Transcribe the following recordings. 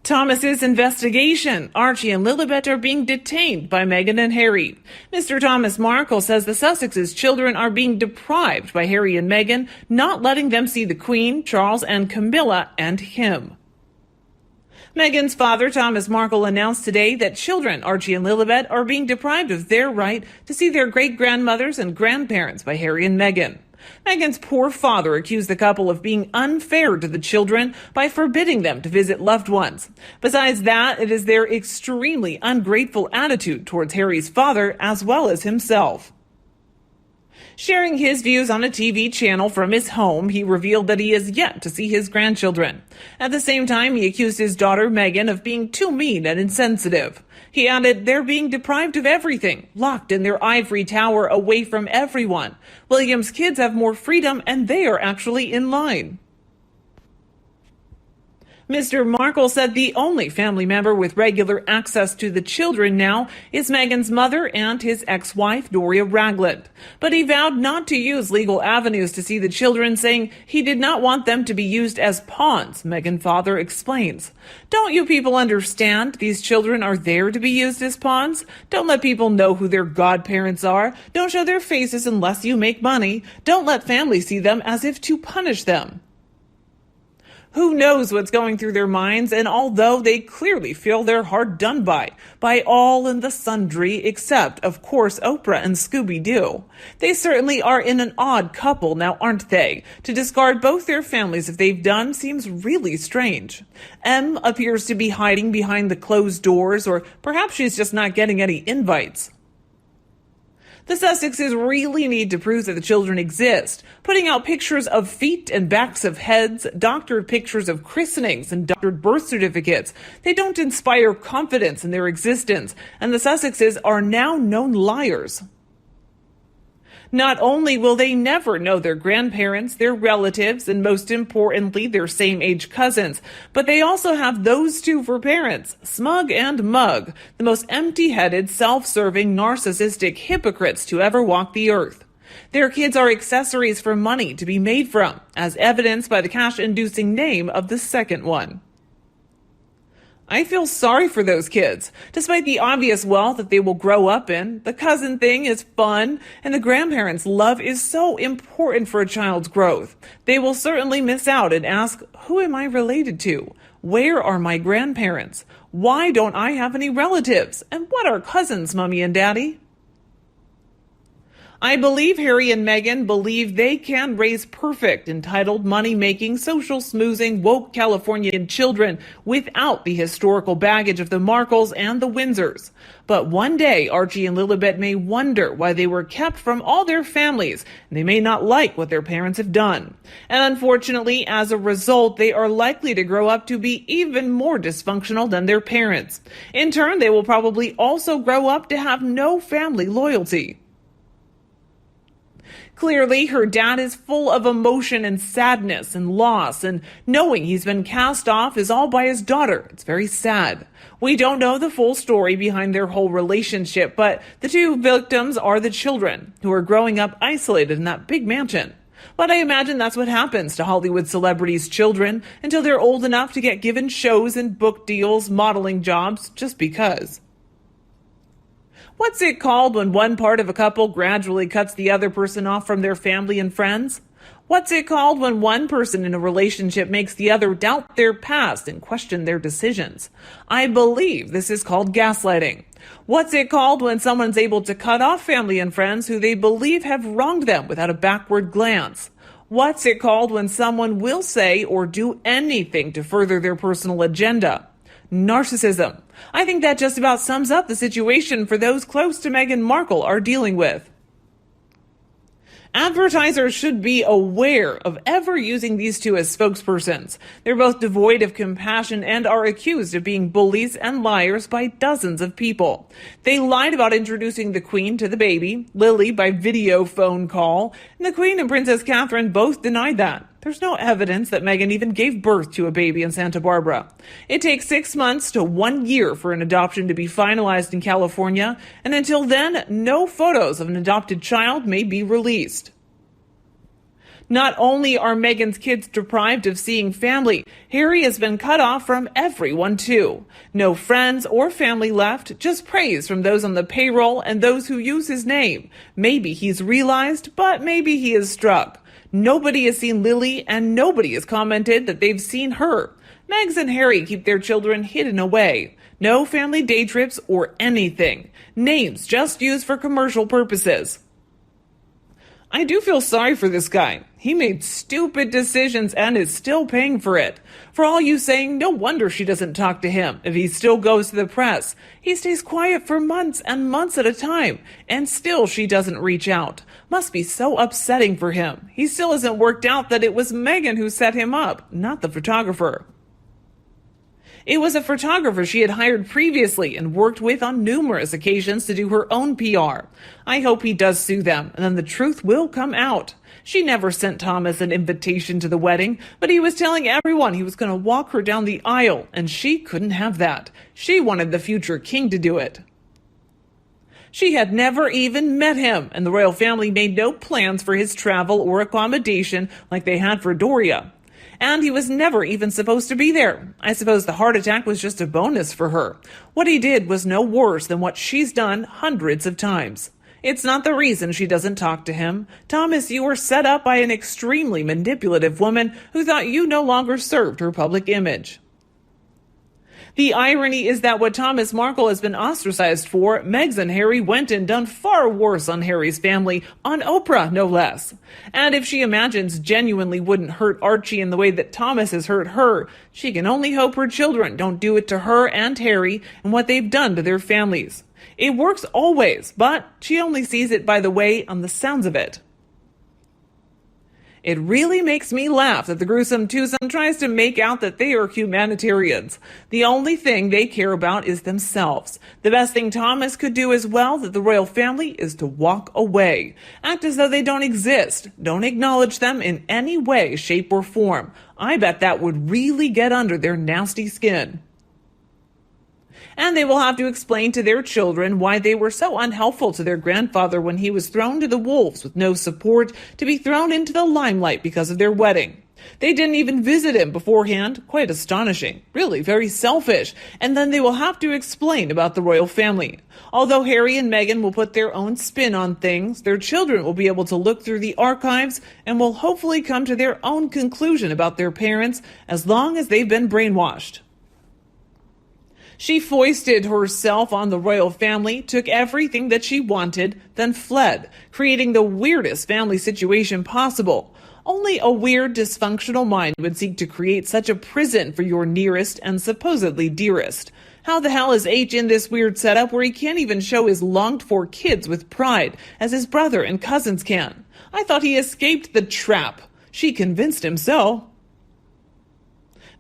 Thomas's investigation. Archie and Lilibet are being detained by Meghan and Harry. Mr. Thomas Markle says the Sussexes' children are being deprived by Harry and Meghan, not letting them see the Queen, Charles and Camilla, and him. Meghan's father, Thomas Markle, announced today that children, Archie and Lilibet, are being deprived of their right to see their great-grandmothers and grandparents by Harry and Meghan. Meghan's poor father accused the couple of being unfair to the children by forbidding them to visit loved ones. Besides that, it is their extremely ungrateful attitude towards Harry's father as well as himself. Sharing his views on a TV channel from his home, he revealed that he has yet to see his grandchildren. At the same time, he accused his daughter Meghan of being too mean and insensitive. He added, "They're being deprived of everything, locked in their ivory tower away from everyone. William's kids have more freedom and they are actually in line." Mr. Markle said the only family member with regular access to the children now is Meghan's mother and his ex-wife, Doria Ragland. But he vowed not to use legal avenues to see the children, saying he did not want them to be used as pawns, Meghan's father explains. "Don't you people understand? These children are there to be used as pawns. Don't let people know who their godparents are. Don't show their faces unless you make money. Don't let families see them as if to punish them." Who knows what's going through their minds, and although they clearly feel they're hard done by all and the sundry, except, of course, Oprah and Scooby-Doo. They certainly are in an odd couple now, aren't they? To discard both their families if they've done seems really strange. M appears to be hiding behind the closed doors, or perhaps she's just not getting any invites. The Sussexes really need to prove that the children exist, putting out pictures of feet and backs of heads, doctored pictures of christenings and doctored birth certificates. They don't inspire confidence in their existence, and the Sussexes are now known liars. Not only will they never know their grandparents, their relatives, and most importantly, their same-age cousins, but they also have those two for parents, Smug and Mug, the most empty-headed, self-serving, narcissistic hypocrites to ever walk the earth. Their kids are accessories for money to be made from, as evidenced by the cash-inducing name of the second one. I feel sorry for those kids. Despite the obvious wealth that they will grow up in, the cousin thing is fun, and the grandparents' love is so important for a child's growth. They will certainly miss out and ask, who am I related to? Where are my grandparents? Why don't I have any relatives? And what are cousins, Mommy and Daddy? I believe Harry and Meghan believe they can raise perfect, entitled, money-making, social-smoozing, woke Californian children without the historical baggage of the Markles and the Windsors. But one day, Archie and Lilibet may wonder why they were kept from all their families, and they may not like what their parents have done. And unfortunately, as a result, they are likely to grow up to be even more dysfunctional than their parents. In turn, they will probably also grow up to have no family loyalty. Clearly, her dad is full of emotion and sadness and loss, and knowing he's been cast off is all by his daughter. It's very sad. We don't know the full story behind their whole relationship, but the two victims are the children, who are growing up isolated in that big mansion. But I imagine that's what happens to Hollywood celebrities' children until they're old enough to get given shows and book deals, modeling jobs, just because. What's it called when one part of a couple gradually cuts the other person off from their family and friends? What's it called when one person in a relationship makes the other doubt their past and question their decisions? I believe this is called gaslighting. What's it called when someone's able to cut off family and friends who they believe have wronged them without a backward glance? What's it called when someone will say or do anything to further their personal agenda? Narcissism. I think that just about sums up the situation for those close to Meghan Markle are dealing with. Advertisers should be aware of ever using these two as spokespersons. They're both devoid of compassion and are accused of being bullies and liars by dozens of people. They lied about introducing the Queen to the baby, Lily by video phone call, and the Queen and Princess Catherine both denied that. There's no evidence that Meghan even gave birth to a baby in Santa Barbara. It takes 6 months to 1 year for an adoption to be finalized in California, and until then, no photos of an adopted child may be released. Not only are Meghan's kids deprived of seeing family, Harry has been cut off from everyone too. No friends or family left, just praise from those on the payroll and those who use his name. Maybe he's realized, but maybe he is struck. Nobody has seen Lily and nobody has commented that they've seen her. Meghan and Harry keep their children hidden away. No family day trips or anything. Names just used for commercial purposes. I do feel sorry for this guy. He made stupid decisions and is still paying for it. For all you saying, no wonder she doesn't talk to him if he still goes to the press. He stays quiet for months and months at a time, and still she doesn't reach out. Must be so upsetting for him. He still hasn't worked out that it was Meghan who set him up, not the photographer. It was a photographer she had hired previously and worked with on numerous occasions to do her own PR. I hope he does sue them, and then the truth will come out. She never sent Thomas an invitation to the wedding, but he was telling everyone he was going to walk her down the aisle, and she couldn't have that. She wanted the future king to do it. She had never even met him, and the royal family made no plans for his travel or accommodation like they had for Doria. And he was never even supposed to be there. I suppose the heart attack was just a bonus for her. What he did was no worse than what she's done hundreds of times. It's not the reason she doesn't talk to him. Thomas, you were set up by an extremely manipulative woman who thought you no longer served her public image. The irony is that what Thomas Markle has been ostracized for, Meghan and Harry went and done far worse on Harry's family, on Oprah, no less. And if she imagines genuinely wouldn't hurt Archie in the way that Thomas has hurt her, she can only hope her children don't do it to her and Harry and what they've done to their families. It works always, but she only sees it by the way on the sounds of it. It really makes me laugh that the gruesome twosome tries to make out that they are humanitarians. The only thing they care about is themselves. The best thing Thomas could do as well, that the royal family, is to walk away. Act as though they don't exist. Don't acknowledge them in any way, shape, or form. I bet that would really get under their nasty skin. And they will have to explain to their children why they were so unhelpful to their grandfather when he was thrown to the wolves with no support to be thrown into the limelight because of their wedding. They didn't even visit him beforehand. Quite astonishing. Really very selfish. And then they will have to explain about the royal family. Although Harry and Meghan will put their own spin on things, their children will be able to look through the archives and will hopefully come to their own conclusion about their parents as long as they've been brainwashed. She foisted herself on the royal family, took everything that she wanted, then fled, creating the weirdest family situation possible. Only a weird, dysfunctional mind would seek to create such a prison for your nearest and supposedly dearest. How the hell is H in this weird setup where he can't even show his longed-for kids with pride, as his brother and cousins can? I thought he escaped the trap. She convinced him so.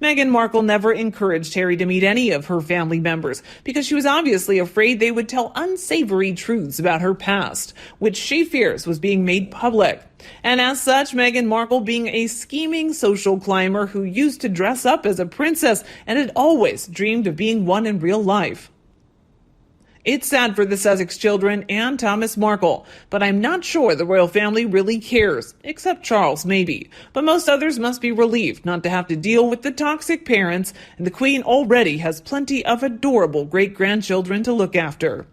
Meghan Markle never encouraged Harry to meet any of her family members because she was obviously afraid they would tell unsavory truths about her past, which she fears was being made public. And as such, Meghan Markle, being a scheming social climber who used to dress up as a princess and had always dreamed of being one in real life. It's sad for the Sussex children and Thomas Markle, but I'm not sure the royal family really cares, except Charles maybe. But most others must be relieved not to have to deal with the toxic parents, and the Queen already has plenty of adorable great-grandchildren to look after.